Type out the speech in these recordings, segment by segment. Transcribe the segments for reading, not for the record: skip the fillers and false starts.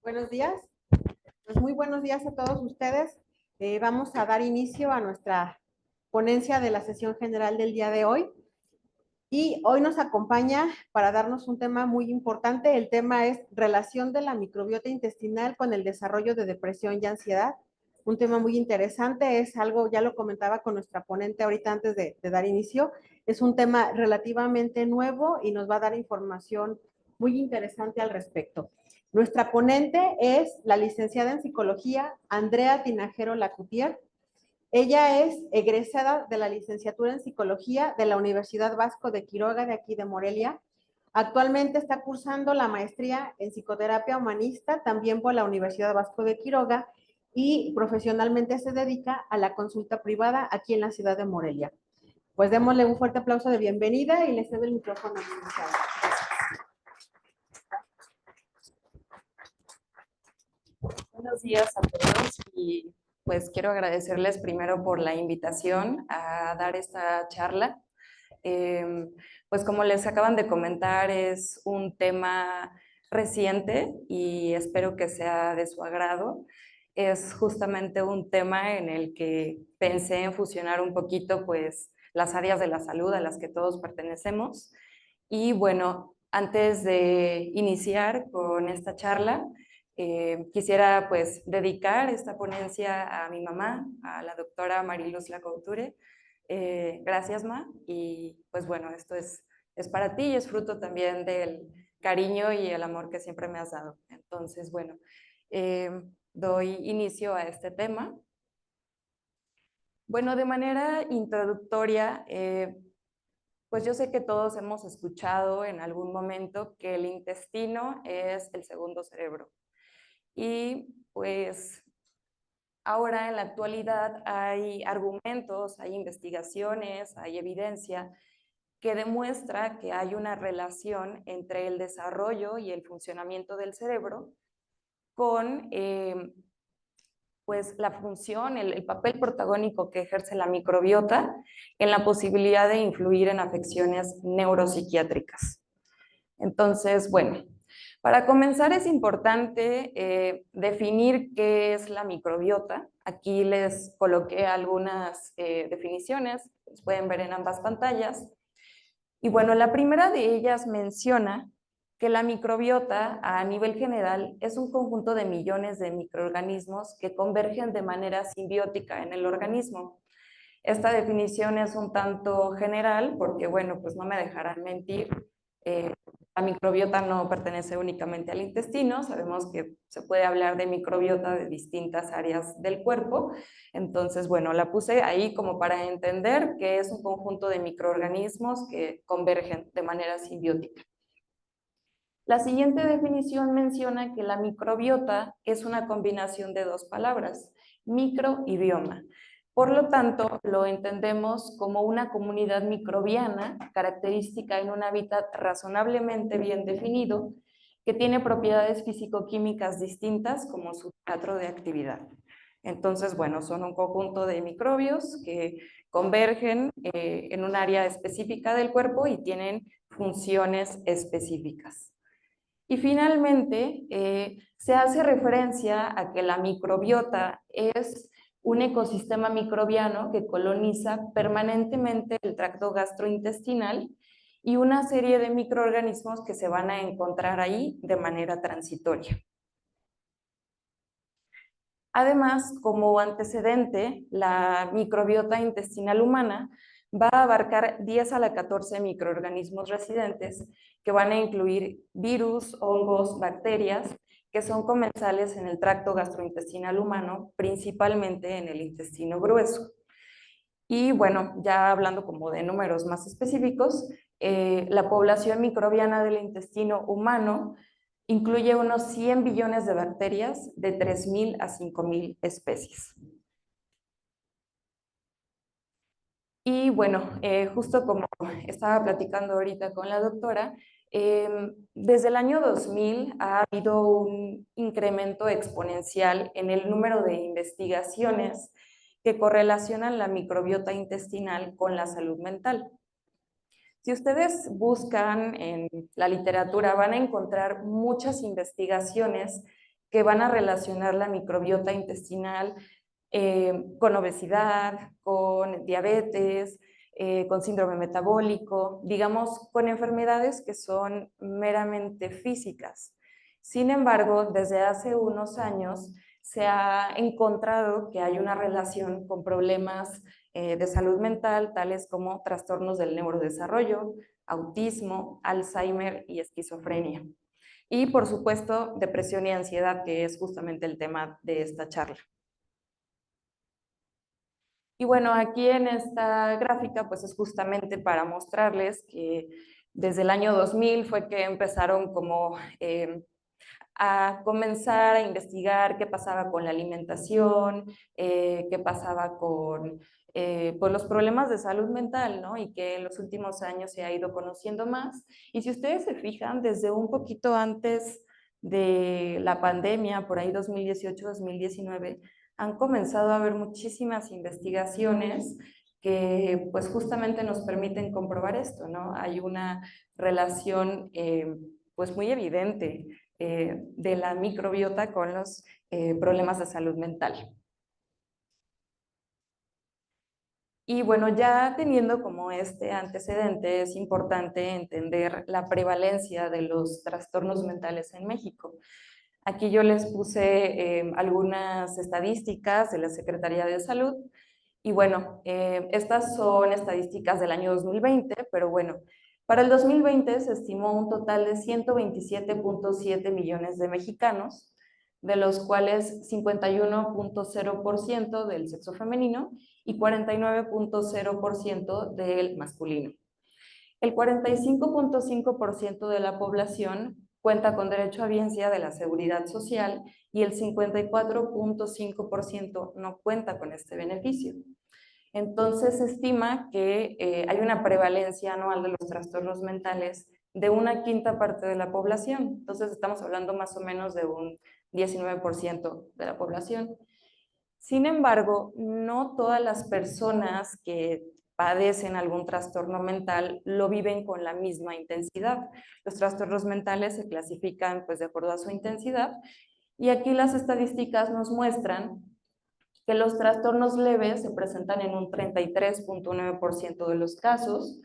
Buenos días. Pues muy buenos días a todos ustedes. Vamos a dar inicio a nuestra ponencia de la sesión general del día de hoy. Y hoy nos acompaña para darnos un tema muy importante. El tema es relación de la microbiota intestinal con el desarrollo de depresión y ansiedad. Un tema muy interesante, es algo, ya lo comentaba con nuestra ponente ahorita antes de dar inicio, es un tema relativamente nuevo y nos va a dar información muy interesante al respecto. Nuestra ponente es la licenciada en psicología Andrea Tinajero Lacutier. Ella es egresada de la licenciatura en psicología de la Universidad Vasco de Quiroga de aquí de Morelia. Actualmente está cursando la maestría en psicoterapia humanista también por la Universidad Vasco de Quiroga y profesionalmente se dedica a la consulta privada aquí en la ciudad de Morelia. Pues démosle un fuerte aplauso de bienvenida y le cedo el micrófono a la licenciada. Buenos días a todos y pues quiero agradecerles primero por la invitación a dar esta charla. Pues como les acaban de comentar, es un tema reciente y espero que sea de su agrado. Es justamente un tema en el que pensé en fusionar un poquito pues las áreas de la salud a las que todos pertenecemos. Y bueno, antes de iniciar con esta charla, quisiera pues dedicar esta ponencia a mi mamá, a la doctora Mariluz Lacouture. Gracias, Ma. Y pues bueno, esto es para ti y es fruto también del cariño y el amor que siempre me has dado. Entonces, bueno, doy inicio a este tema. Bueno, de manera introductoria, pues yo sé que todos hemos escuchado en algún momento que el intestino es el segundo cerebro. Y pues ahora en la actualidad hay argumentos, hay investigaciones, hay evidencia que demuestra que hay una relación entre el desarrollo y el funcionamiento del cerebro con pues la función, el papel protagónico que ejerce la microbiota en la posibilidad de influir en afecciones neuropsiquiátricas. Entonces, bueno, para comenzar es importante definir qué es la microbiota. Aquí les coloqué algunas definiciones, las pueden ver en ambas pantallas. Y bueno, la primera de ellas menciona que la microbiota a nivel general es un conjunto de millones de microorganismos que convergen de manera simbiótica en el organismo. Esta definición es un tanto general porque, bueno, pues no me dejarán mentir, la microbiota no pertenece únicamente al intestino, sabemos que se puede hablar de microbiota de distintas áreas del cuerpo, entonces, bueno, la puse ahí como para entender que es un conjunto de microorganismos que convergen de manera simbiótica. La siguiente definición menciona que la microbiota es una combinación de dos palabras, micro y bioma. Por lo tanto, lo entendemos como una comunidad microbiana característica en un hábitat razonablemente bien definido que tiene propiedades físico-químicas distintas como su teatro de actividad. Entonces, bueno, son un conjunto de microbios que convergen en un área específica del cuerpo y tienen funciones específicas. Y finalmente, se hace referencia a que la microbiota es un ecosistema microbiano que coloniza permanentemente el tracto gastrointestinal y una serie de microorganismos que se van a encontrar ahí de manera transitoria. Además, como antecedente, la microbiota intestinal humana va a abarcar 10 a la 14 microorganismos residentes que van a incluir virus, hongos, bacterias, que son comensales en el tracto gastrointestinal humano, principalmente en el intestino grueso. Y bueno, ya hablando como de números más específicos, la población microbiana del intestino humano incluye unos 100 billones de bacterias de 3,000 a 5,000 especies. Y bueno, justo como estaba platicando ahorita con la doctora, desde el año 2000 ha habido un incremento exponencial en el número de investigaciones que correlacionan la microbiota intestinal con la salud mental. Si ustedes buscan en la literatura, van a encontrar muchas investigaciones que van a relacionar la microbiota intestinal con obesidad, con diabetes, con síndrome metabólico, digamos, con enfermedades que son meramente físicas. Sin embargo, desde hace unos años se ha encontrado que hay una relación con problemas de salud mental, tales como trastornos del neurodesarrollo, autismo, Alzheimer y esquizofrenia. Y, por supuesto, depresión y ansiedad, que es justamente el tema de esta charla. Y bueno, aquí en esta gráfica, pues es justamente para mostrarles que desde el año 2000 fue que empezaron como a comenzar a investigar qué pasaba con la alimentación, qué pasaba con pues los problemas de salud mental, ¿no? Y que en los últimos años se ha ido conociendo más. Y si ustedes se fijan, desde un poquito antes de la pandemia, por ahí 2018-2019, han comenzado a haber muchísimas investigaciones que pues justamente nos permiten comprobar esto, ¿no? Hay una relación pues muy evidente de la microbiota con los problemas de salud mental. Y bueno, ya teniendo como este antecedente, es importante entender la prevalencia de los trastornos mentales en México. Aquí yo les puse algunas estadísticas de la Secretaría de Salud. Y bueno, estas son estadísticas del año 2020, pero bueno, para el 2020 se estimó un total de 127.7 millones de mexicanos, de los cuales 51.0% del sexo femenino y 49.0% del masculino. El 45.5% de la población cuenta con derecho a bienestar de la seguridad social y el 54.5% no cuenta con este beneficio. Entonces se estima que hay una prevalencia anual de los trastornos mentales de una quinta parte de la población. Entonces estamos hablando más o menos de un 19% de la población. Sin embargo, no todas las personas que padecen algún trastorno mental lo viven con la misma intensidad. Los trastornos mentales se clasifican pues de acuerdo a su intensidad y aquí las estadísticas nos muestran que los trastornos leves se presentan en un 33.9% de los casos,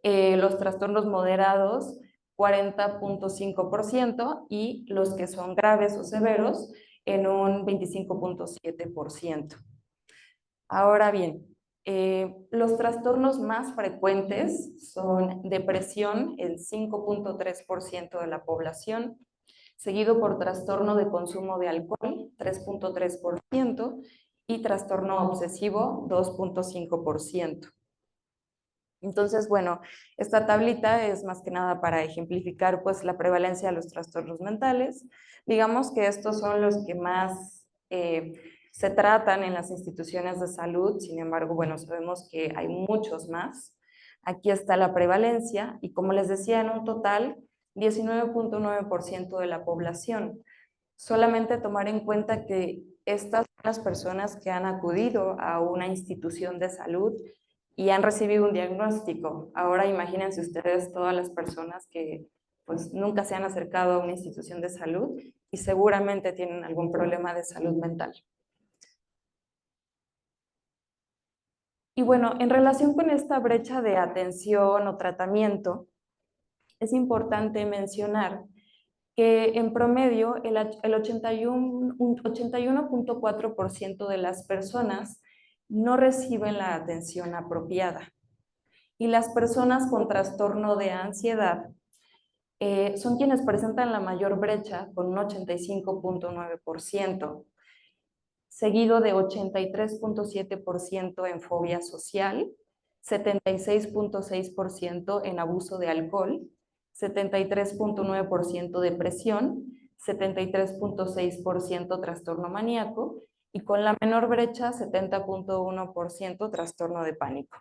los trastornos moderados 40.5% y los que son graves o severos en un 25.7%. Ahora bien, los trastornos más frecuentes son depresión, el 5.3% de la población, seguido por trastorno de consumo de alcohol, 3.3%, y trastorno obsesivo, 2.5%. Entonces, bueno, esta tablita es más que nada para ejemplificar pues la prevalencia de los trastornos mentales. Digamos que estos son los que más se tratan en las instituciones de salud, sin embargo, bueno, sabemos que hay muchos más. Aquí está la prevalencia y como les decía, en un total, 19.9% de la población. Solamente tomar en cuenta que estas son las personas que han acudido a una institución de salud y han recibido un diagnóstico. Ahora imagínense ustedes todas las personas que pues nunca se han acercado a una institución de salud y seguramente tienen algún problema de salud mental. Y bueno, en relación con esta brecha de atención o tratamiento, es importante mencionar que en promedio el 81.4% de las personas no reciben la atención apropiada. Y las personas con trastorno de ansiedad son quienes presentan la mayor brecha con un 85.9%, seguido de 83.7% en fobia social, 76.6% en abuso de alcohol, 73.9% depresión, 73.6% trastorno maníaco y con la menor brecha 70.1% trastorno de pánico.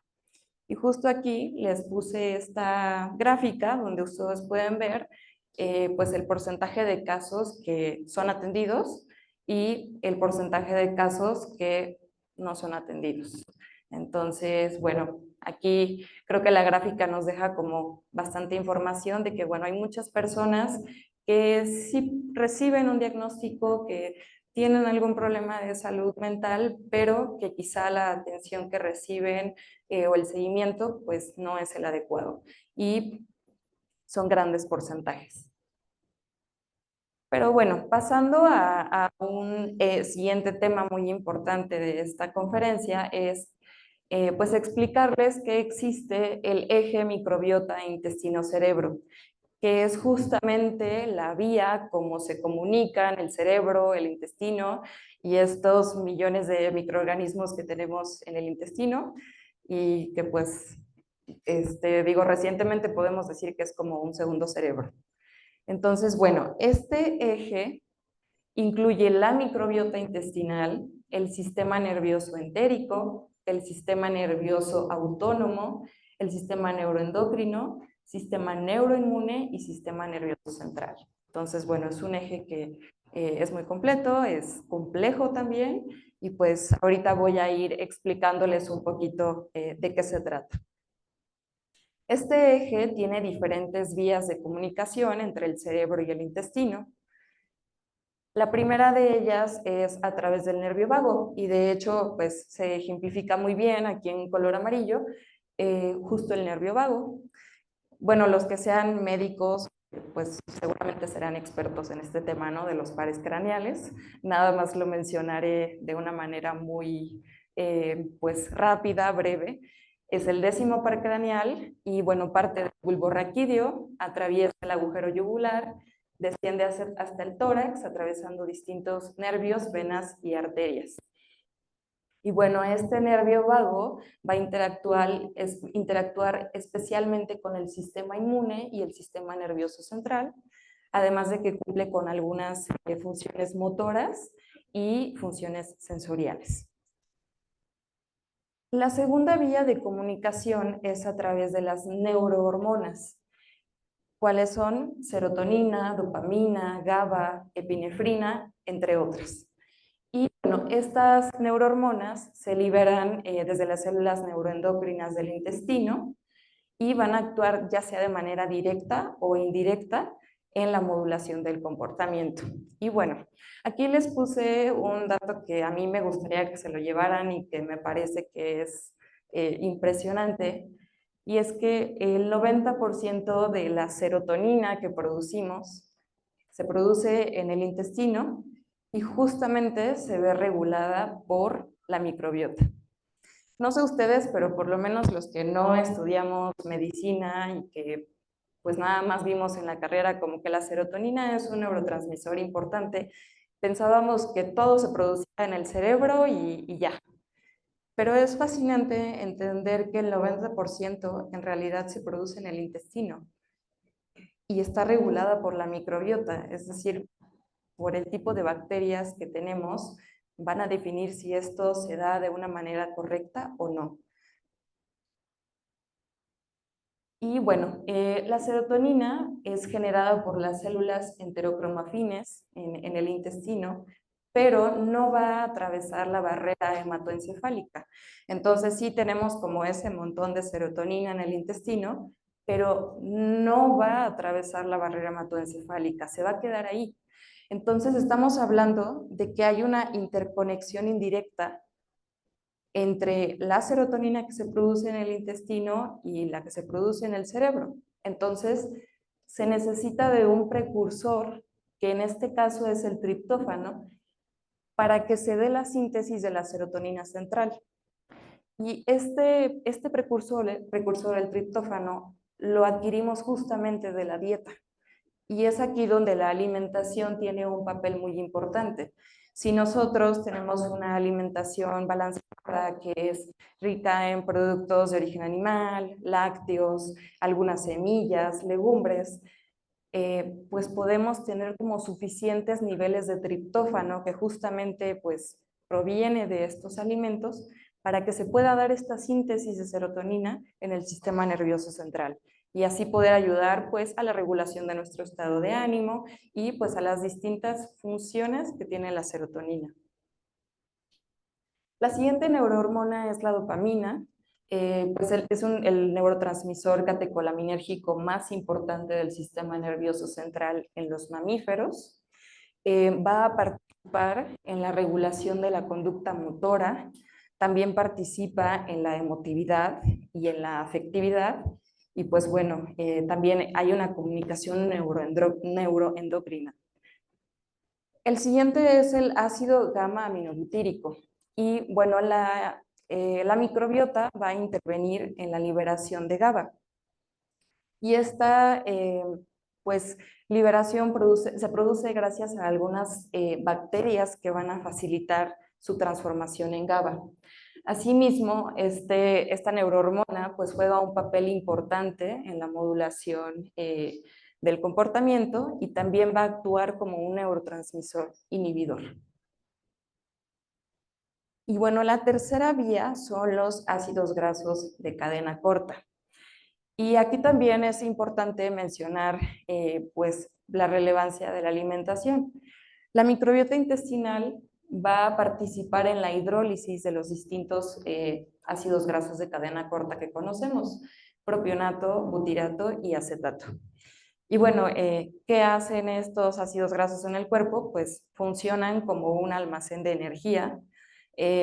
Y justo aquí les puse esta gráfica donde ustedes pueden ver pues el porcentaje de casos que son atendidos y el porcentaje de casos que no son atendidos. Entonces, bueno, aquí creo que la gráfica nos deja como bastante información de que, bueno, hay muchas personas que sí reciben un diagnóstico, que tienen algún problema de salud mental, pero que quizá la atención que reciben o el seguimiento pues no es el adecuado. Y son grandes porcentajes. Pero bueno, pasando a un siguiente tema muy importante de esta conferencia es pues explicarles que existe el eje microbiota intestino-cerebro, que es justamente la vía como se comunican el cerebro, el intestino y estos millones de microorganismos que tenemos en el intestino y que pues, digo, recientemente podemos decir que es como un segundo cerebro. Entonces, bueno, este eje incluye la microbiota intestinal, el sistema nervioso entérico, el sistema nervioso autónomo, el sistema neuroendocrino, sistema neuroinmune y sistema nervioso central. Entonces, bueno, es un eje que es muy completo, es complejo también, y pues ahorita voy a ir explicándoles un poquito de qué se trata. Este eje tiene diferentes vías de comunicación entre el cerebro y el intestino. La primera de ellas es a través del nervio vago y de hecho pues se ejemplifica muy bien aquí en color amarillo, justo el nervio vago. Bueno, los que sean médicos pues seguramente serán expertos en este tema, ¿no? De los pares craneales. Nada más lo mencionaré de una manera muy pues rápida, breve. Es el 10º par craneal y bueno, parte del bulbo raquídeo, atraviesa el agujero yugular, desciende hasta el tórax, atravesando distintos nervios, venas y arterias. Y bueno, este nervio vago va a interactuar especialmente con el sistema inmune y el sistema nervioso central, además de que cumple con algunas funciones motoras y funciones sensoriales. La segunda vía de comunicación es a través de las neurohormonas. ¿Cuáles son? Serotonina, dopamina, GABA, epinefrina, entre otras. Y bueno, estas neurohormonas se liberan desde las células neuroendocrinas del intestino y van a actuar ya sea de manera directa o indirecta en la modulación del comportamiento. Y bueno, aquí les puse un dato que a mí me gustaría que se lo llevaran y que me parece que es impresionante, y es que el 90% de la serotonina que producimos se produce en el intestino y justamente se ve regulada por la microbiota. No sé ustedes, pero por lo menos los que no estudiamos medicina y que pues nada más vimos en la carrera como que la serotonina es un neurotransmisor importante, pensábamos que todo se producía en el cerebro y ya. Pero es fascinante entender que el 90% en realidad se produce en el intestino y está regulada por la microbiota, es decir, por el tipo de bacterias que tenemos, van a definir si esto se da de una manera correcta o no. Y bueno, la serotonina es generada por las células enterocromafines en el intestino, pero no va a atravesar la barrera hematoencefálica. Entonces sí tenemos como ese montón de serotonina en el intestino, pero no va a atravesar la barrera hematoencefálica, se va a quedar ahí. Entonces estamos hablando de que hay una interconexión indirecta entre la serotonina que se produce en el intestino y la que se produce en el cerebro. Entonces, se necesita de un precursor, que en este caso es el triptófano, para que se dé la síntesis de la serotonina central. Y este precursor, el triptófano, lo adquirimos justamente de la dieta. Y es aquí donde la alimentación tiene un papel muy importante. Si nosotros tenemos una alimentación balanceada que es rica en productos de origen animal, lácteos, algunas semillas, legumbres, pues podemos tener como suficientes niveles de triptófano que justamente pues proviene de estos alimentos para que se pueda dar esta síntesis de serotonina en el sistema nervioso central y así poder ayudar pues a la regulación de nuestro estado de ánimo y pues a las distintas funciones que tiene la serotonina. La siguiente neurohormona es la dopamina. pues es el neurotransmisor catecolamínérgico más importante del sistema nervioso central en los mamíferos. Va a participar en la regulación de la conducta motora, también participa en la emotividad y en la afectividad, y pues bueno, también hay una comunicación neuroendocrina. El siguiente es el ácido gamma aminobutírico, y bueno, la microbiota va a intervenir en la liberación de GABA. Y esta pues, liberación se produce gracias a algunas bacterias que van a facilitar su transformación en GABA. Asimismo, esta neurohormona pues, juega un papel importante en la modulación del comportamiento, y también va a actuar como un neurotransmisor inhibidor. Y bueno, la tercera vía son los ácidos grasos de cadena corta. Y aquí también es importante mencionar pues, la relevancia de la alimentación. La microbiota intestinal va a participar en la hidrólisis de los distintos ácidos grasos de cadena corta que conocemos: propionato, butirato y acetato. Y bueno, ¿qué hacen estos ácidos grasos en el cuerpo? Pues funcionan como un almacén de energía,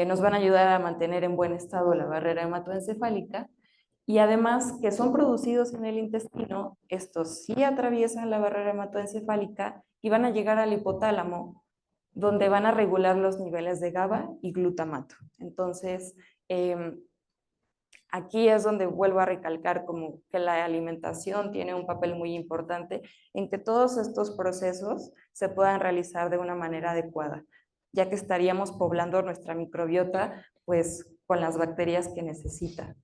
nos van a ayudar a mantener en buen estado la barrera hematoencefálica, y además que son producidos en el intestino, estos sí atraviesan la barrera hematoencefálica y van a llegar al hipotálamo, donde van a regular los niveles de GABA y glutamato. Entonces, aquí es donde vuelvo a recalcar como que la alimentación tiene un papel muy importante en que todos estos procesos se puedan realizar de una manera adecuada, ya que estaríamos poblando nuestra microbiota pues con las bacterias que necesita.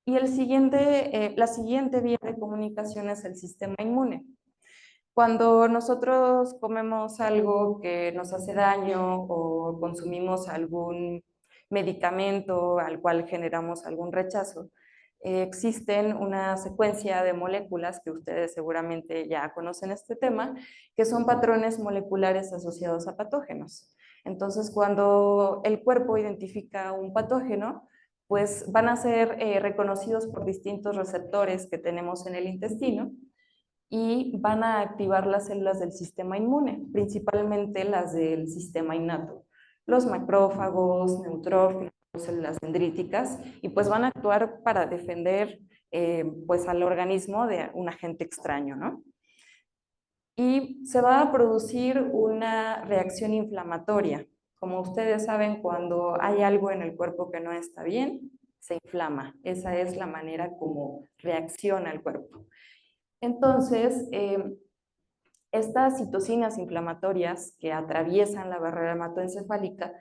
Y la siguiente vía de comunicación es el sistema inmune. Cuando nosotros comemos algo que nos hace daño o consumimos algún medicamento al cual generamos algún rechazo, existen una secuencia de moléculas que ustedes seguramente ya conocen este tema, que son patrones moleculares asociados a patógenos. Entonces, cuando el cuerpo identifica un patógeno, pues van a ser reconocidos por distintos receptores que tenemos en el intestino, y van a activar las células del sistema inmune, principalmente las del sistema innato, los macrófagos, neutrófilos, células dendríticas, y pues van a actuar para defender pues al organismo de un agente extraño, ¿no? Y se va a producir una reacción inflamatoria. Como ustedes saben, cuando hay algo en el cuerpo que no está bien, se inflama. Esa es la manera como reacciona el cuerpo. Entonces, estas citocinas inflamatorias que atraviesan la barrera hematoencefálica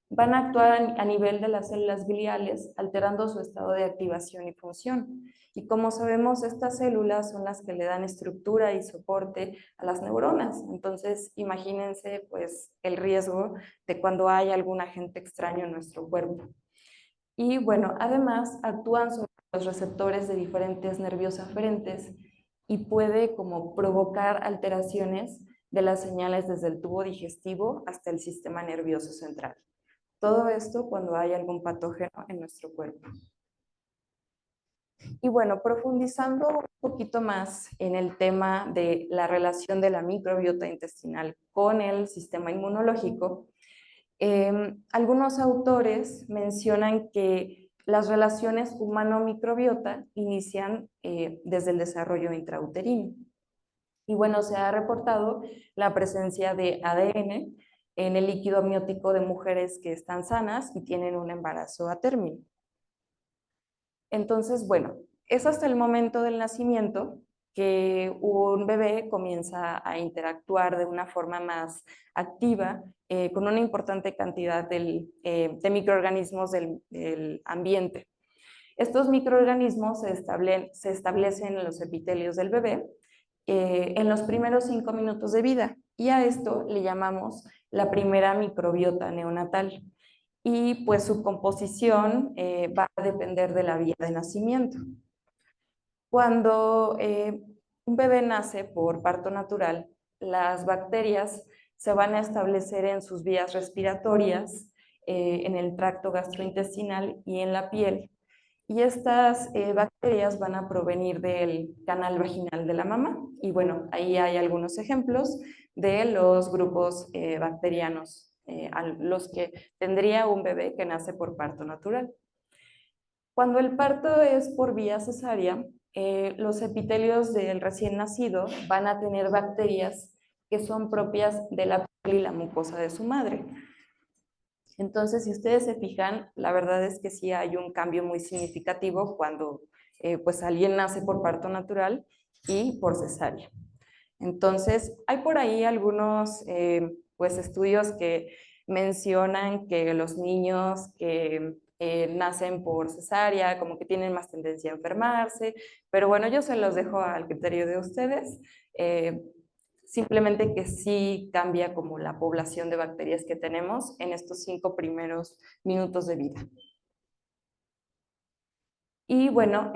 van a actuar a nivel de las células gliales, alterando su estado de activación y función. Y como sabemos, estas células son las que le dan estructura y soporte a las neuronas. Entonces, imagínense pues, el riesgo de cuando hay algún agente extraño en nuestro cuerpo. Y bueno, además actúan sobre los receptores de diferentes nervios aferentes, y puede como provocar alteraciones de las señales desde el tubo digestivo hasta el sistema nervioso central. Todo esto cuando hay algún patógeno en nuestro cuerpo. Y bueno, profundizando un poquito más en el tema de la relación de la microbiota intestinal con el sistema inmunológico, algunos autores mencionan que las relaciones humano-microbiota inician desde el desarrollo intrauterino. Y bueno, se ha reportado la presencia de ADN en el líquido amniótico de mujeres que están sanas y tienen un embarazo a término. Entonces, bueno, es hasta el momento del nacimiento que un bebé comienza a interactuar de una forma más activa con una importante cantidad de microorganismos del ambiente. Estos microorganismos se establecen en los epitelios del bebé en los primeros 5 minutos de vida, y a esto le llamamos la primera microbiota neonatal. Y pues su composición va a depender de la vía de nacimiento. Cuando un bebé nace por parto natural, las bacterias se van a establecer en sus vías respiratorias, en el tracto gastrointestinal y en la piel, Y estas bacterias van a provenir del canal vaginal de la mamá. Y bueno, ahí hay algunos ejemplos de los grupos bacterianos a los que tendría un bebé que nace por parto natural. Cuando el parto es por vía cesárea, los epitelios del recién nacido van a tener bacterias que son propias de la piel y la mucosa de su madre. Entonces, si ustedes se fijan, la verdad es que sí hay un cambio muy significativo cuando pues alguien nace por parto natural y por cesárea. Entonces, hay por ahí algunos pues estudios que mencionan que los niños que nacen por cesárea como que tienen más tendencia a enfermarse, pero bueno, yo se los dejo al criterio de ustedes. Simplemente que sí cambia como la población de bacterias que tenemos en estos 5 primeros minutos de vida. Y bueno,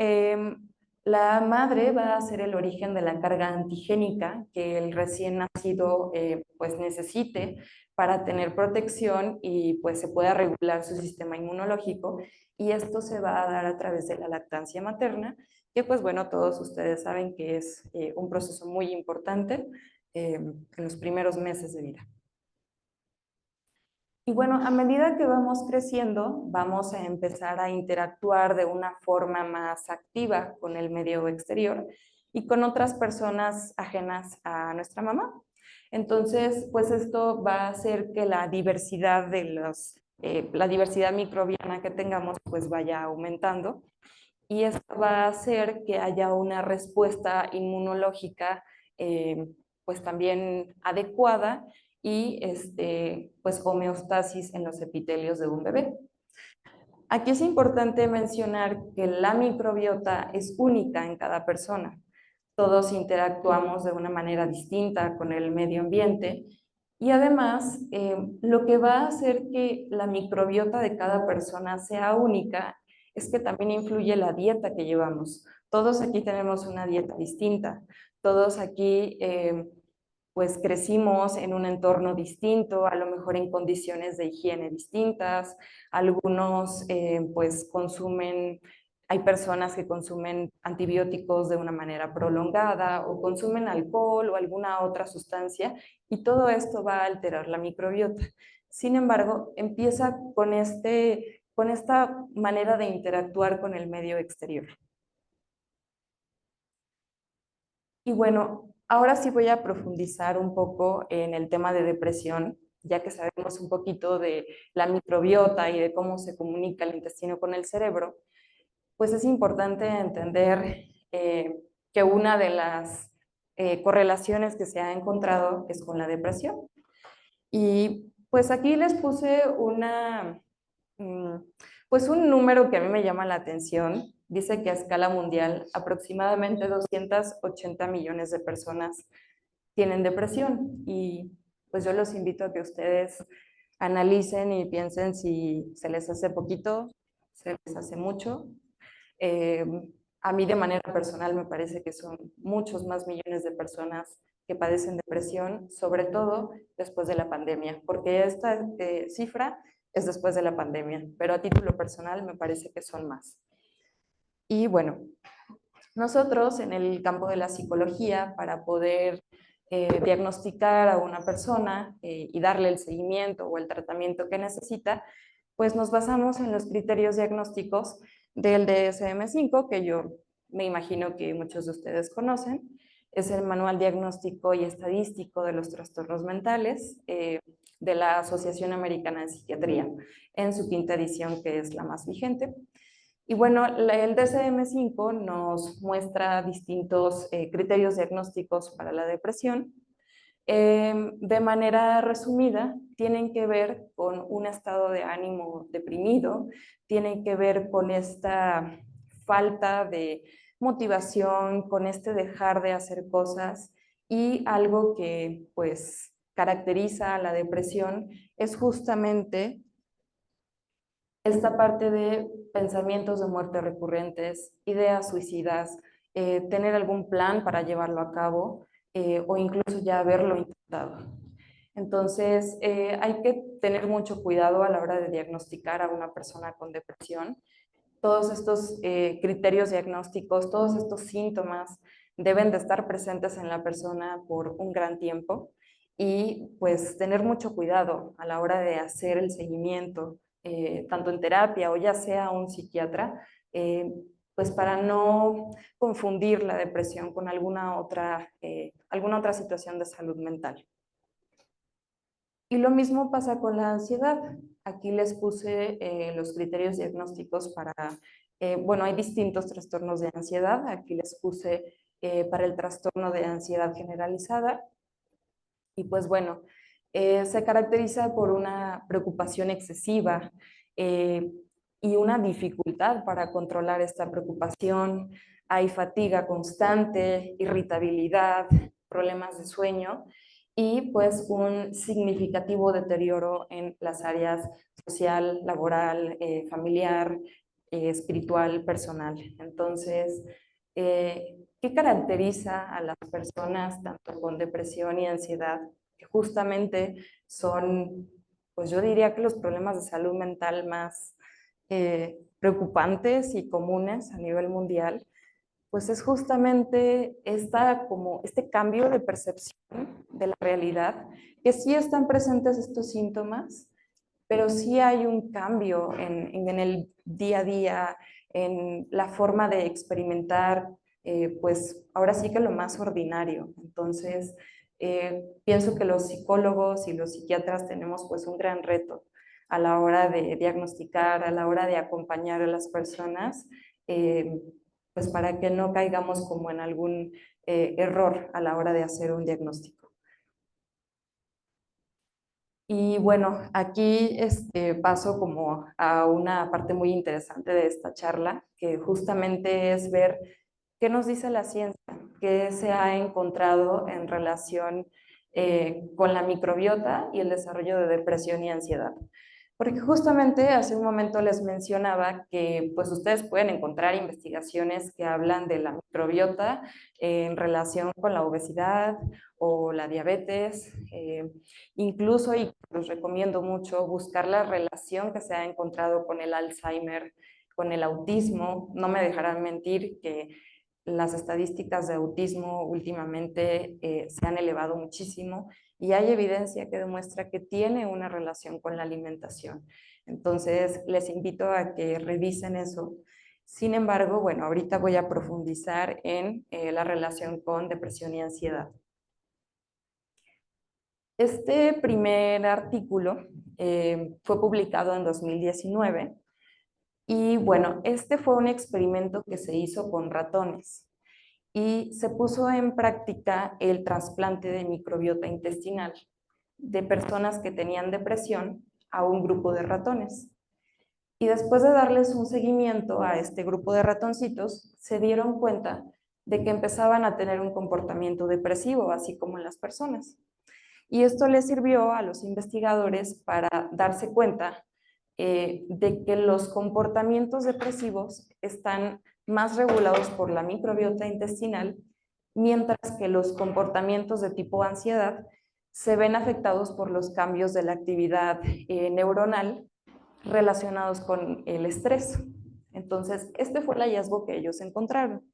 la madre va a ser el origen de la carga antigénica que el recién nacido pues necesite para tener protección y pues se pueda regular su sistema inmunológico, y esto se va a dar a través de la lactancia materna, que pues bueno, todos ustedes saben que es un proceso muy importante en los primeros meses de vida. Y bueno, a medida que vamos creciendo, vamos a empezar a interactuar de una forma más activa con el medio exterior y con otras personas ajenas a nuestra mamá. Entonces, pues esto va a hacer que la diversidad la diversidad microbiana que tengamos, pues vaya aumentando. Y esto va a hacer que haya una respuesta inmunológica, pues también adecuada, y pues homeostasis en los epitelios de un bebé. Aquí es importante mencionar que la microbiota es única en cada persona. Todos interactuamos de una manera distinta con el medio ambiente, y además lo que va a hacer que la microbiota de cada persona sea única es que también influye la dieta que llevamos. Todos aquí tenemos una dieta distinta. Todos aquí pues crecimos en un entorno distinto, a lo mejor en condiciones de higiene distintas. Algunos pues consumen, hay personas que consumen antibióticos de una manera prolongada o consumen alcohol o alguna otra sustancia, y todo esto va a alterar la microbiota. Sin embargo, empieza con esta manera de interactuar con el medio exterior. Y bueno, ahora sí voy a profundizar un poco en el tema de depresión, ya que sabemos un poquito de la microbiota y de cómo se comunica el intestino con el cerebro. Pues es importante entender que una de las correlaciones que se ha encontrado es con la depresión. Y pues aquí les puse pues un número que a mí me llama la atención. Dice que a escala mundial aproximadamente 280 millones de personas tienen depresión, y pues yo los invito a que ustedes analicen y piensen si se les hace poquito, se les hace mucho. Eh, a mí de manera personal me parece que son muchos más millones de personas que padecen depresión, sobre todo después de la pandemia, porque esta cifra es después de la pandemia, pero a título personal me parece que son más. Y bueno, nosotros en el campo de la psicología, para poder diagnosticar a una persona y darle el seguimiento o el tratamiento que necesita, pues nos basamos en los criterios diagnósticos del DSM-5, que yo me imagino que muchos de ustedes conocen. Es el Manual Diagnóstico y Estadístico de los Trastornos Mentales de la Asociación Americana de Psiquiatría, en su quinta edición, que es la más vigente. Y bueno, el DSM-5 nos muestra distintos criterios diagnósticos para la depresión. De manera resumida, tienen que ver con un estado de ánimo deprimido, tienen que ver con esta falta de motivación, con este dejar de hacer cosas, y algo que pues caracteriza a la depresión es justamente esta parte de pensamientos de muerte recurrentes, ideas suicidas, tener algún plan para llevarlo a cabo o incluso ya haberlo intentado. Entonces, hay que tener mucho cuidado a la hora de diagnosticar a una persona con depresión. todos estos criterios diagnósticos, todos estos síntomas deben de estar presentes en la persona por un gran tiempo y pues tener mucho cuidado a la hora de hacer el seguimiento, tanto en terapia o ya sea un psiquiatra, pues para no confundir la depresión con alguna otra situación de salud mental. Y lo mismo pasa con la ansiedad. Aquí les puse los criterios diagnósticos para, bueno, hay distintos trastornos de ansiedad. Aquí les puse para el trastorno de ansiedad generalizada. Y pues bueno, se caracteriza por una preocupación excesiva y una dificultad para controlar esta preocupación. Hay fatiga constante, irritabilidad, problemas de sueño y pues un significativo deterioro en las áreas social, laboral, familiar, espiritual, personal. Entonces, ¿qué caracteriza a las personas tanto con depresión y ansiedad? Que justamente son, pues yo diría que los problemas de salud mental más preocupantes y comunes a nivel mundial, pues es justamente como este cambio de percepción de la realidad, que sí están presentes estos síntomas, pero sí hay un cambio en el día a día, en la forma de experimentar, pues ahora sí que lo más ordinario. Entonces, pienso que los psicólogos y los psiquiatras tenemos pues un gran reto a la hora de diagnosticar, a la hora de acompañar a las personas, pues para que no caigamos como en algún error a la hora de hacer un diagnóstico. Y bueno, aquí paso como a una parte muy interesante de esta charla, que justamente es ver qué nos dice la ciencia, qué se ha encontrado en relación con la microbiota y el desarrollo de depresión y ansiedad. Porque justamente hace un momento les mencionaba que pues ustedes pueden encontrar investigaciones que hablan de la microbiota en relación con la obesidad o la diabetes, incluso, y los recomiendo mucho, buscar la relación que se ha encontrado con el Alzheimer, con el autismo. No me dejarán mentir que las estadísticas de autismo últimamente se han elevado muchísimo y hay evidencia que demuestra que tiene una relación con la alimentación. Entonces, les invito a que revisen eso. Sin embargo, bueno, ahorita voy a profundizar en la relación con depresión y ansiedad. Este primer artículo fue publicado en 2019 y bueno, este fue un experimento que se hizo con ratones y se puso en práctica el trasplante de microbiota intestinal de personas que tenían depresión a un grupo de ratones. Y después de darles un seguimiento a este grupo de ratoncitos, se dieron cuenta de que empezaban a tener un comportamiento depresivo, así como en las personas. Y esto les sirvió a los investigadores para darse cuenta de que los comportamientos depresivos están más regulados por la microbiota intestinal, mientras que los comportamientos de tipo ansiedad se ven afectados por los cambios de la actividad neuronal relacionados con el estrés. Entonces, este fue el hallazgo que ellos encontraron.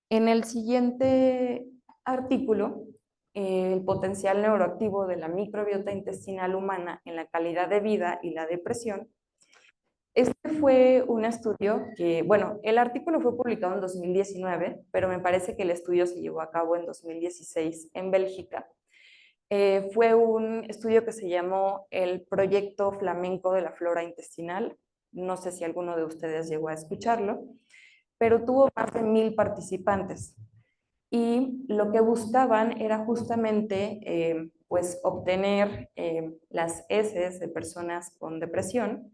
En el siguiente artículo, el potencial neuroactivo de la microbiota intestinal humana en la calidad de vida y la depresión. Este fue un estudio que, bueno, el artículo fue publicado en 2019, pero me parece que el estudio se llevó a cabo en 2016 en Bélgica. Fue un estudio que se llamó el Proyecto Flamenco de la Flora Intestinal. No sé si alguno de ustedes llegó a escucharlo, pero tuvo más de 1000 participantes. Y lo que buscaban era justamente pues obtener las heces de personas con depresión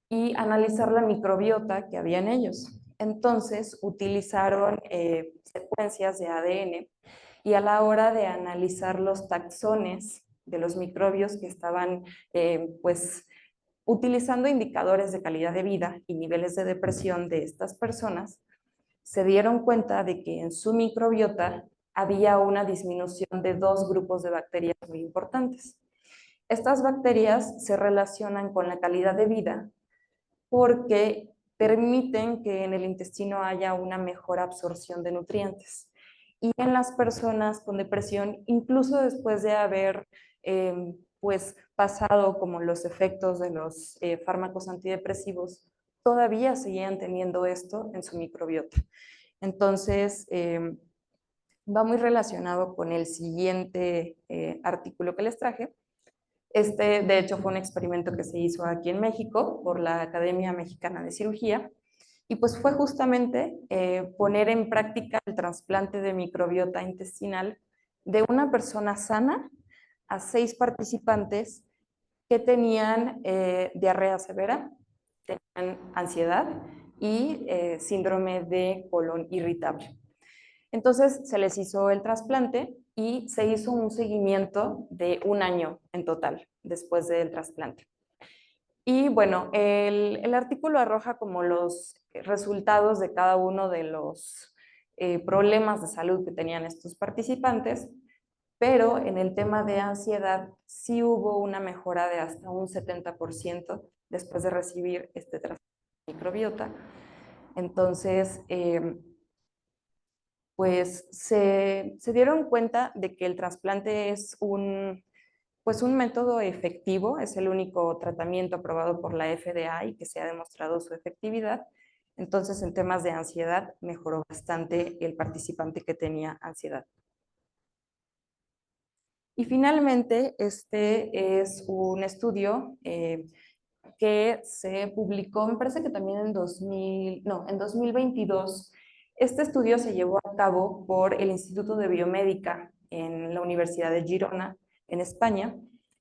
y analizar la microbiota que había en ellos. Entonces utilizaron secuencias de ADN y a la hora de analizar los taxones de los microbios que estaban pues utilizando indicadores de calidad de vida y niveles de depresión de estas personas, se dieron cuenta de que en su microbiota había una disminución de 2 grupos de bacterias muy importantes. Estas bacterias se relacionan con la calidad de vida porque permiten que en el intestino haya una mejor absorción de nutrientes. Y en las personas con depresión, incluso después de haber pues pasado como los efectos de los fármacos antidepresivos, todavía seguían teniendo esto en su microbiota. Entonces, va muy relacionado con el siguiente artículo que les traje. Este, de hecho, fue un experimento que se hizo aquí en México por la Academia Mexicana de Cirugía, y pues fue justamente poner en práctica el trasplante de microbiota intestinal de una persona sana a 6 participantes que tenían diarrea severa, tenían ansiedad y síndrome de colon irritable. Entonces se les hizo el trasplante y se hizo un seguimiento de 1 año en total después del trasplante. Y bueno, el artículo arroja como los resultados de cada uno de los problemas de salud que tenían estos participantes, pero en el tema de ansiedad sí hubo una mejora de hasta un 70% después de recibir este trasplante de microbiota. Entonces, pues se dieron cuenta de que el trasplante es pues un método efectivo, es el único tratamiento aprobado por la FDA y que se ha demostrado su efectividad. Entonces, en temas de ansiedad, mejoró bastante el participante que tenía ansiedad. Y finalmente, este es un estudio que se publicó, me parece que también en 2022. Este estudio se llevó a cabo por el Instituto de Biomédica en la Universidad de Girona, en España.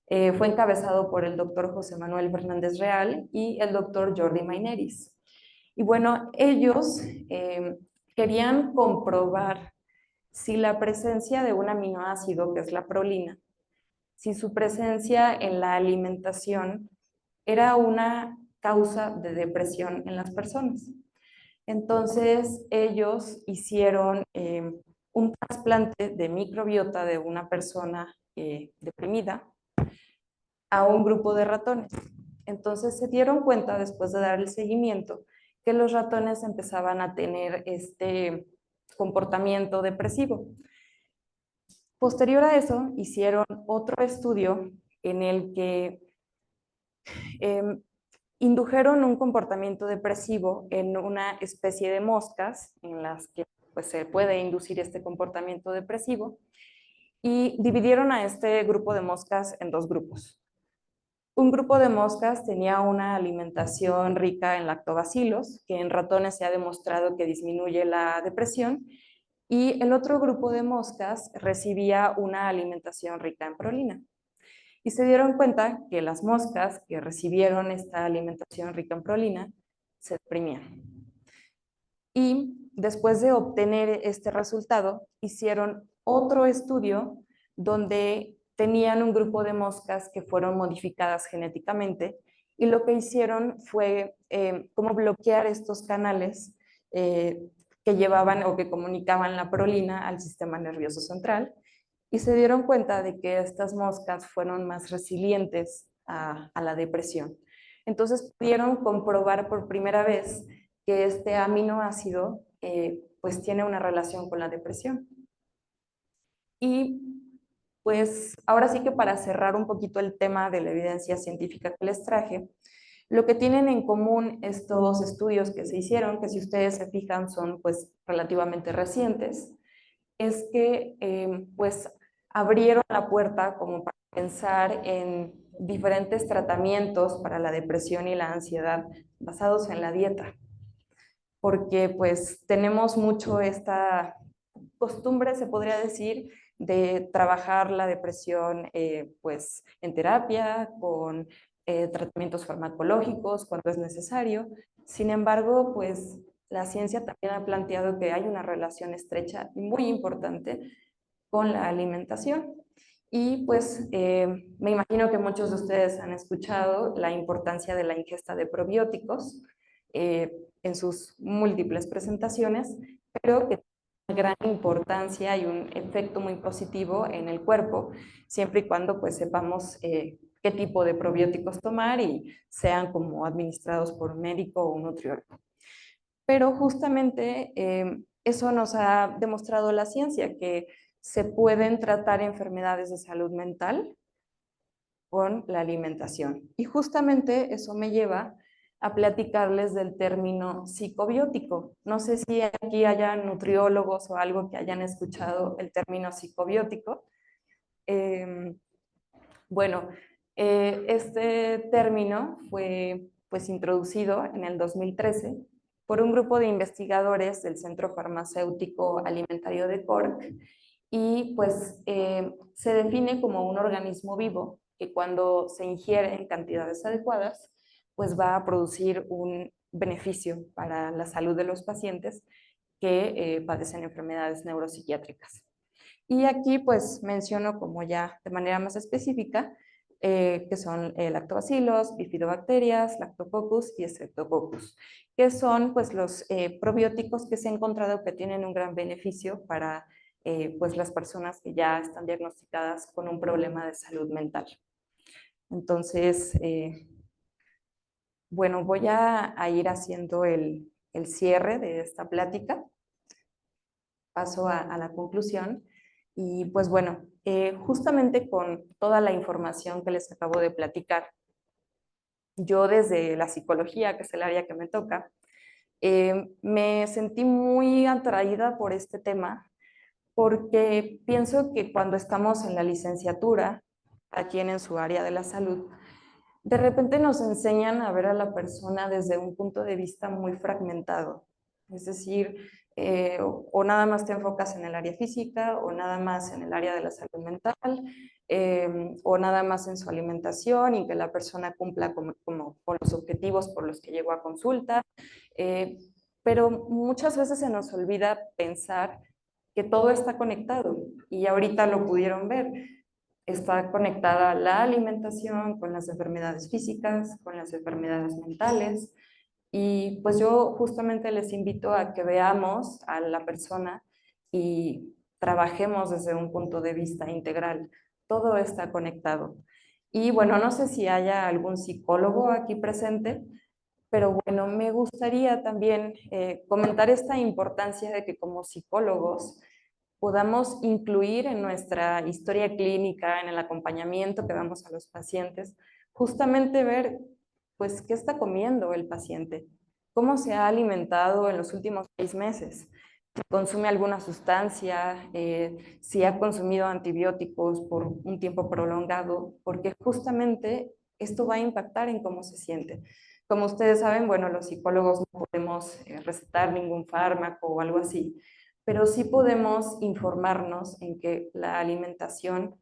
Fue encabezado por el doctor José Manuel Fernández Real y el doctor Jordi Maineris. Y bueno, ellos querían comprobar si la presencia de un aminoácido, que es la prolina, si su presencia en la alimentación era una causa de depresión en las personas. Entonces, ellos hicieron un trasplante de microbiota de una persona deprimida a un grupo de ratones. Entonces, se dieron cuenta, después de dar el seguimiento, que los ratones empezaban a tener este comportamiento depresivo. Posterior a eso, hicieron otro estudio en el que indujeron un comportamiento depresivo en una especie de moscas en las que pues, se puede inducir este comportamiento depresivo, y dividieron a este grupo de moscas en 2 grupos. Un grupo de moscas tenía una alimentación rica en lactobacilos, que en ratones se ha demostrado que disminuye la depresión, y el otro grupo de moscas recibía una alimentación rica en prolina. Y se dieron cuenta que las moscas que recibieron esta alimentación rica en prolina se deprimían. Y después de obtener este resultado, hicieron otro estudio donde tenían un grupo de moscas que fueron modificadas genéticamente, y lo que hicieron fue como bloquear estos canales que llevaban o que comunicaban la prolina al sistema nervioso central, y se dieron cuenta de que estas moscas fueron más resilientes a la depresión. Entonces pudieron comprobar por primera vez que este aminoácido pues tiene una relación con la depresión. Y pues ahora sí que para cerrar un poquito el tema de la evidencia científica que les traje, lo que tienen en común estos estudios que se hicieron, que si ustedes se fijan son pues relativamente recientes, es que pues abrieron la puerta como para pensar en diferentes tratamientos para la depresión y la ansiedad basados en la dieta, porque pues tenemos mucho esta costumbre, se podría decir, de trabajar la depresión pues en terapia, con tratamientos farmacológicos cuando es necesario. Sin embargo, pues la ciencia también ha planteado que hay una relación estrecha y muy importante con la alimentación. Y pues me imagino que muchos de ustedes han escuchado la importancia de la ingesta de probióticos en sus múltiples presentaciones, pero que gran importancia y un efecto muy positivo en el cuerpo, siempre y cuando pues sepamos qué tipo de probióticos tomar y sean como administrados por un médico o un nutriólogo. Pero justamente eso nos ha demostrado la ciencia, que se pueden tratar enfermedades de salud mental con la alimentación. Y justamente eso me lleva a platicarles del término psicobiótico. No sé si aquí hayan nutriólogos o algo que hayan escuchado el término psicobiótico. Eh, bueno, este término fue pues introducido en el 2013 por un grupo de investigadores del Centro Farmacéutico Alimentario de Cork y pues se define como un organismo vivo que cuando se ingiere en cantidades adecuadas pues va a producir un beneficio para la salud de los pacientes que padecen enfermedades neuropsiquiátricas. Y aquí pues menciono como ya de manera más específica que son lactobacilos, bifidobacterias, lactococcus y streptococcus, que son pues los probióticos que se ha encontrado que tienen un gran beneficio para pues las personas que ya están diagnosticadas con un problema de salud mental. Entonces, bueno, voy a ir haciendo el cierre de esta plática. Paso a la conclusión. Y pues bueno, justamente con toda la información que les acabo de platicar, yo desde la psicología, que es el área que me toca, me sentí muy atraída por este tema porque pienso que cuando estamos en la licenciatura, aquí en su área de la salud, de repente nos enseñan a ver a la persona desde un punto de vista muy fragmentado. Es decir, o nada más te enfocas en el área física, o nada más en el área de la salud mental, o nada más en su alimentación y que la persona cumpla como con los objetivos por los que llegó a consulta. Eh, pero muchas veces se nos olvida pensar que todo está conectado y ahorita lo pudieron ver. Está conectada la alimentación con las enfermedades físicas, con las enfermedades mentales. Y pues yo justamente les invito a que veamos a la persona y trabajemos desde un punto de vista integral. Todo está conectado. Y bueno, no sé si haya algún psicólogo aquí presente, pero bueno, me gustaría también comentar esta importancia de que como psicólogos podamos incluir en nuestra historia clínica, en el acompañamiento que damos a los pacientes, justamente ver, pues, qué está comiendo el paciente, cómo se ha alimentado en los últimos 6 meses, si consume alguna sustancia, si ha consumido antibióticos por un tiempo prolongado, porque justamente esto va a impactar en cómo se siente. Como ustedes saben, bueno, los psicólogos no podemos recetar ningún fármaco o algo así, pero sí podemos informarnos en que la alimentación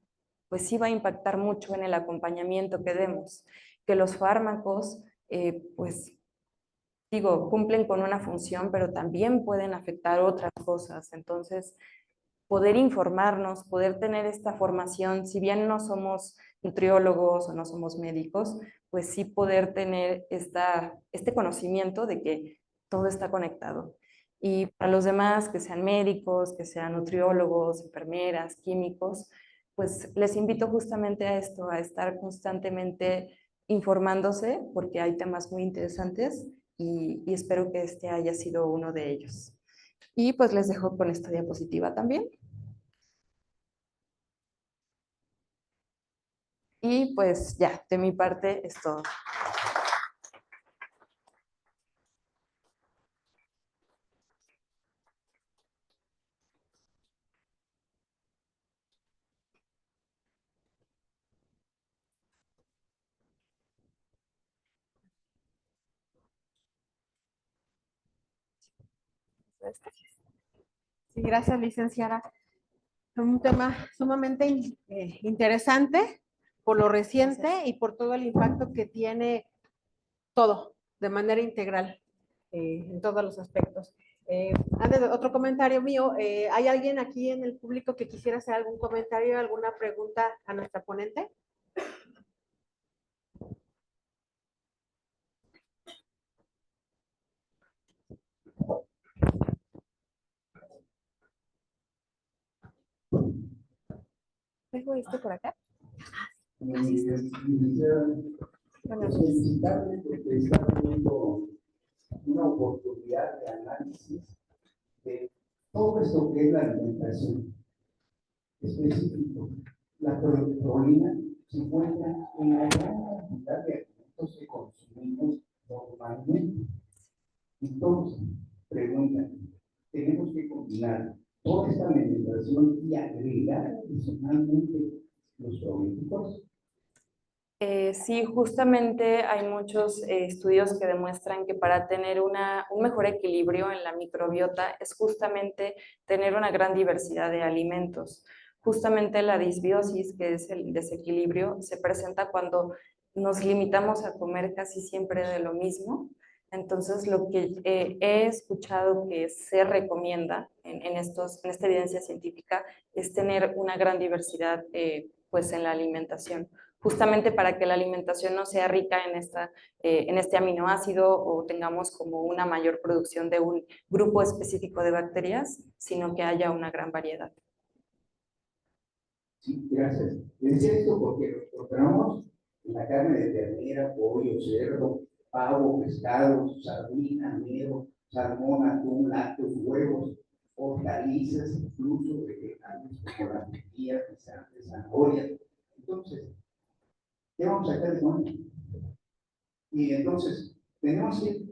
pues sí va a impactar mucho en el acompañamiento que demos, que los fármacos pues digo, cumplen con una función, pero también pueden afectar otras cosas. Entonces, poder informarnos, poder tener esta formación, si bien no somos nutriólogos o no somos médicos, pues sí poder tener este conocimiento de que todo está conectado. Y para los demás, que sean médicos, que sean nutriólogos, enfermeras, químicos, pues les invito justamente a esto, a estar constantemente informándose, porque hay temas muy interesantes y espero que este haya sido uno de ellos. Y pues les dejo con esta diapositiva también. Y pues ya, de mi parte es todo. Sí, gracias, licenciada. Un tema sumamente interesante por lo reciente y por todo el impacto que tiene todo de manera integral en todos los aspectos. Antes de otro comentario mío, ¿hay alguien aquí en el público que quisiera hacer algún comentario, alguna pregunta a nuestra ponente? ¿Tengo esto por acá? Felicitarme porque está teniendo una oportunidad de análisis de todo esto que es la alimentación específico. La proteína se encuentra en la gran cantidad de alimentos que consumimos normalmente. Entonces, pregunta, tenemos que combinar toda esta alimentación y agregar adicionalmente los probióticos. Sí, justamente hay muchos estudios que demuestran que para tener un mejor equilibrio en la microbiota es justamente tener una gran diversidad de alimentos. Justamente la disbiosis, que es el desequilibrio, se presenta cuando nos limitamos a comer casi siempre de lo mismo. Entonces, lo que he escuchado que se recomienda en esta evidencia científica es tener una gran diversidad pues en la alimentación, justamente para que la alimentación no sea rica en este aminoácido o tengamos como una mayor producción de un grupo específico de bacterias, sino que haya una gran variedad. Sí, gracias. Les decía esto porque nos encontramos en la carne de ternera, pollo, cerdo, pavo, pescado, sardina, mero, salmón, atún, lácteos, huevos, hortalizas, incluso vegetales como la frutilla, guisantes, zanahorias. Entonces, ¿qué vamos a hacer con esto? Y entonces, ¿tenemos que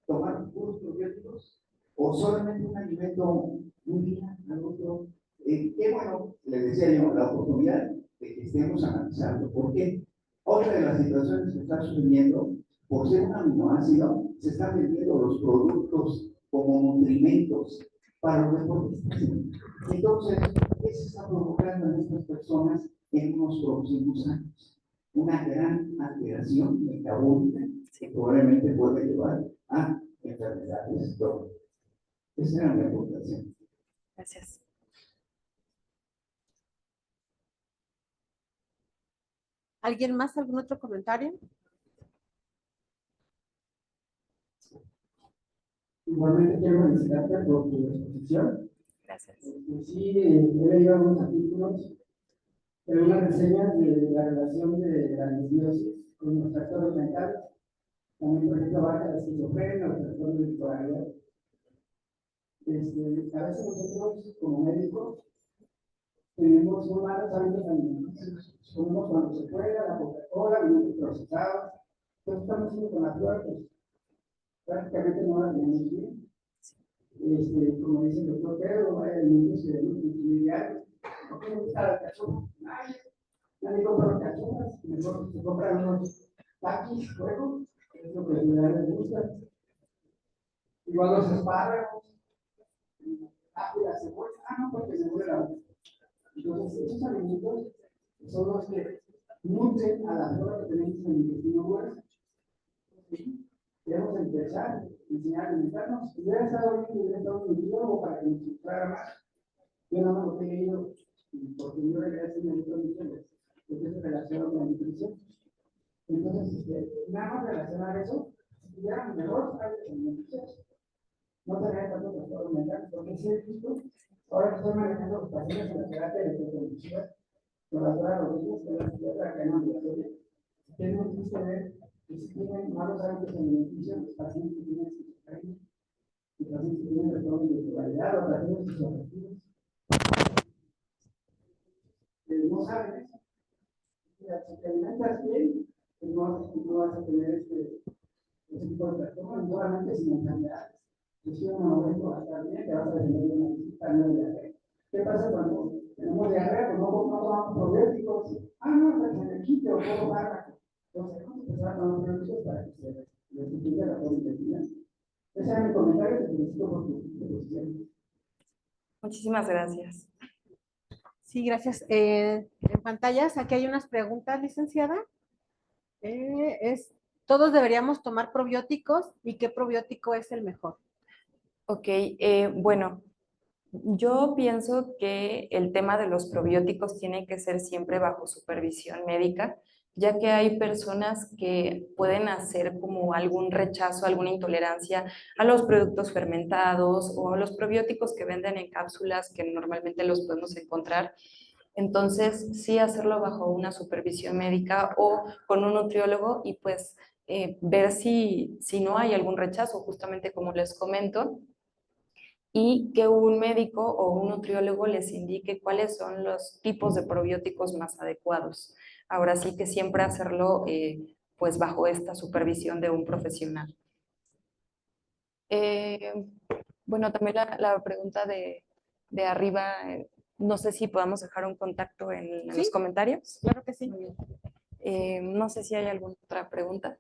tomar puros probióticos o solamente un alimento un día al otro? Qué bueno, les decía yo, la oportunidad de que estemos analizando. ¿Por qué? Otra de las situaciones que está sucediendo, por ser un aminoácido, se están vendiendo los productos como nutrimentos para los deportistas. Entonces, ¿qué se está provocando en estas personas en unos próximos años? Una gran alteración metabólica que probablemente puede llevar a enfermedades crónicas. Esa era mi aportación. Gracias. ¿Alguien más? ¿Algún otro comentario? Igualmente quiero felicitarte por tu exposición. Gracias. Sí, he leído algunos artículos, pero una reseña de la relación de la disbiosis con los trastornos mentales. También, por ejemplo, baja la esquizofrenia, los trastornos de bipolaridad. A veces nosotros, como médicos, tenemos muy malos hábitos alimenticios. Comemos cuando se pueda, la Coca-Cola, alimentos procesados. Entonces estamos haciendo con las flores, pues, prácticamente no las tenemos bien. Como dice el doctor Pedro, hay alimentos que debemos consumir diarios. ¿Por qué me gusta la cachorra? Nadie compra las cachorras, mejor se compran unos taquis, luego, es lo que les gusta. Igual los espárragos, la cebolla, no, porque se muere la boca. Entonces, esos alimentos son los que nutren a la flora que tenemos en el intestino grueso. Debemos empezar a enseñar a alimentarnos. Si hubiera estado bien, hubiera estado un nutriólogo para que nos explicara más. Yo no me lo he leído porque yo regresé en el nutrición, porque se relaciona con la nutrición. Entonces, nada más relacionar eso, si tuviéramos mejor hábitos alimenticios, no tendría tanto trastorno mental, porque si he visto, ahora que estoy manejando los pacientes en la terapia de electroconductiva, con la doctora Rodríguez, que es la psiquiatra que no me la tenemos que ver que si tienen malos hábitos alimenticios, los pacientes que tienen esquizofrenia, los pacientes que tienen trastorno de bipolaridad, los pacientes disociativos, no saben eso. Si te alimentas bien, pues no vas a tener ese tipo de trastorno, solamente sin enfermedades. Si un momento va a estar bien, te vas a tener una visita no diarrea. ¿Qué pasa cuando tenemos diarrea? Pues no tomamos probióticos. No, pues se me quite o puedo fármaco. Entonces, vamos a empezar a tomar probióticos para que se restituya la flora intestinal. Ese era mi comentario, te felicito por tu exposición. Muchísimas gracias. Sí, gracias. En pantallas, aquí hay unas preguntas, licenciada. ¿Todos deberíamos tomar probióticos y qué probiótico es el mejor? Ok, bueno, yo pienso que el tema de los probióticos tiene que ser siempre bajo supervisión médica, ya que hay personas que pueden hacer como algún rechazo, alguna intolerancia a los productos fermentados o a los probióticos que venden en cápsulas que normalmente los podemos encontrar. Entonces, sí hacerlo bajo una supervisión médica o con un nutriólogo y pues ver si no hay algún rechazo, justamente como les comento, y que un médico o un nutriólogo les indique cuáles son los tipos de probióticos más adecuados. Ahora sí que siempre hacerlo pues bajo esta supervisión de un profesional. Bueno, también la pregunta de arriba, no sé si podamos dejar un contacto en ¿Sí? los comentarios. Claro que sí. Muy bien. No sé si hay alguna otra pregunta.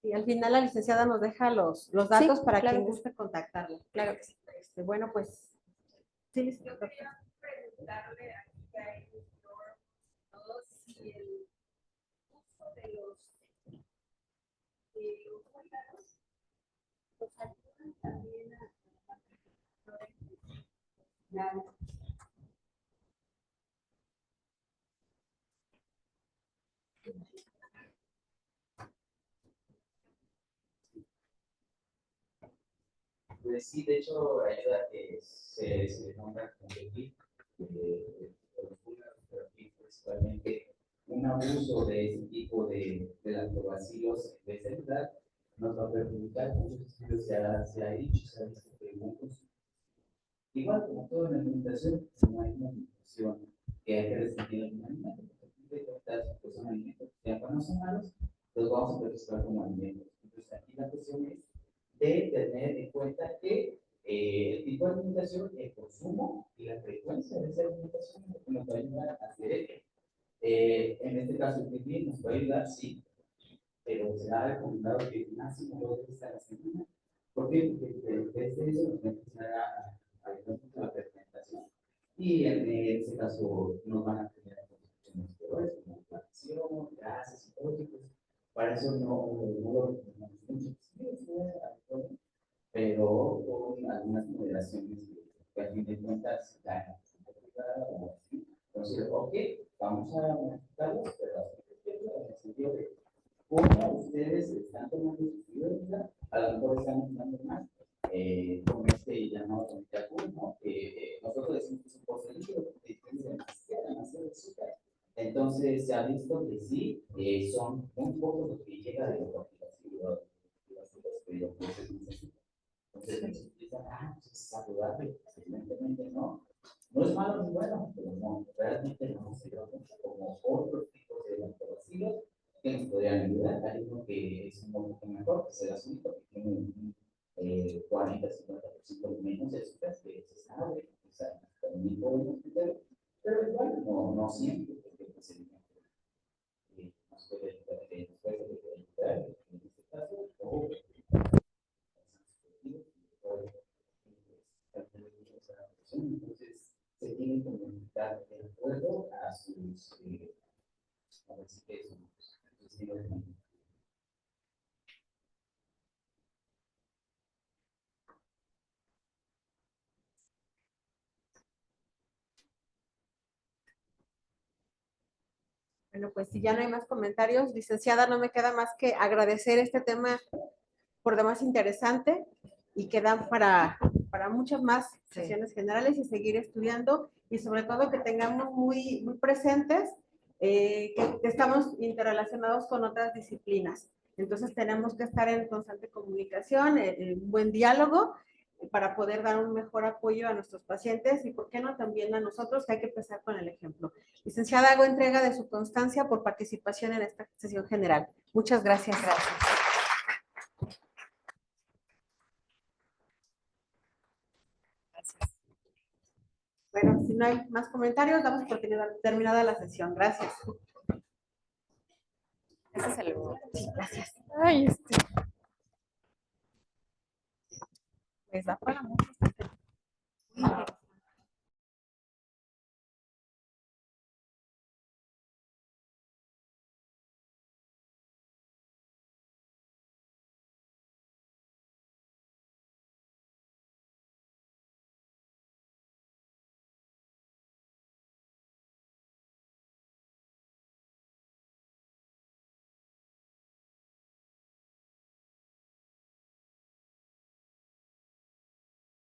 Y al final la licenciada nos deja los datos para claro quien que guste contactarla. Claro que sí. Bueno, pues, sí, licenciada. Preguntarle aquí a ellos si el uso de los órganos los ayudan también a Pues sí, de hecho, ayuda a que se nombra como el principalmente un abuso de ese tipo de lactobacilos de celular nos va a perjudicar. Muchos estudios se ha dicho, se ha visto que muchos, igual como todo en la alimentación, no hay una nutrición que haya restringido en un alimento. Pues son alimentos que ya cuando son malos, los vamos a clasificar como alimentos. Entonces aquí la cuestión es de tener en cuenta que el tipo de alimentación, el consumo y la frecuencia de esa alimentación es lo que nos va a ayudar a hacer esto. En este caso, el PIB nos puede ayudar, sí, pero se ha recomendado que máximo 2 veces a la semana. ¿Por qué? Porque desde eso nos va a empezar a ayudar mucho la fermentación. Y en ese caso nos van a tener consecuencias peores, como inflamación, gases y todo eso. Para eso no lo recomendamos mucho. Pero con algunas moderaciones que a fin de cuentas ganan. Entonces, ok, vamos a modificarlos, pero en el sentido de cómo ustedes están tomando su vida, a lo mejor están usando más con este llamado comité azul, ¿no? Nosotros decimos que es un porcentaje que tiene demasiado azúcar. Entonces, se ha visto que sí, son muy pocos los que llega de los entonces empiezan, pues es saludable, evidentemente no. No es malo ni bueno, pero no, realmente no se da mucho como otros tipos de lactobacilos que nos podrían ayudar. Hay uno que es un poco mejor, que es el azúcar, que tiene un 40-50% menos de azúcar, que es estable, o sea, también podemos meter, pero igual no siempre, porque pues el nos puede ayudar en este caso, o entonces se tienen que comunicar de acuerdo a sus a ver si que sus estilos de vida. Bueno, pues si ya no hay más comentarios, licenciada, no me queda más que agradecer este tema por demás interesante y que dan para muchas más sesiones generales y seguir estudiando y sobre todo que tengamos muy presentes que estamos interrelacionados con otras disciplinas. Entonces tenemos que estar en constante comunicación, en un buen diálogo para poder dar un mejor apoyo a nuestros pacientes y, ¿por qué no?, también a nosotros, que hay que empezar con el ejemplo. Licenciada, hago entrega de su constancia por participación en esta sesión general. Muchas gracias. Bueno, si no hay más comentarios, damos por terminada la sesión. Gracias. Ese es el... Sí, gracias. Ay, Pues da para mucho.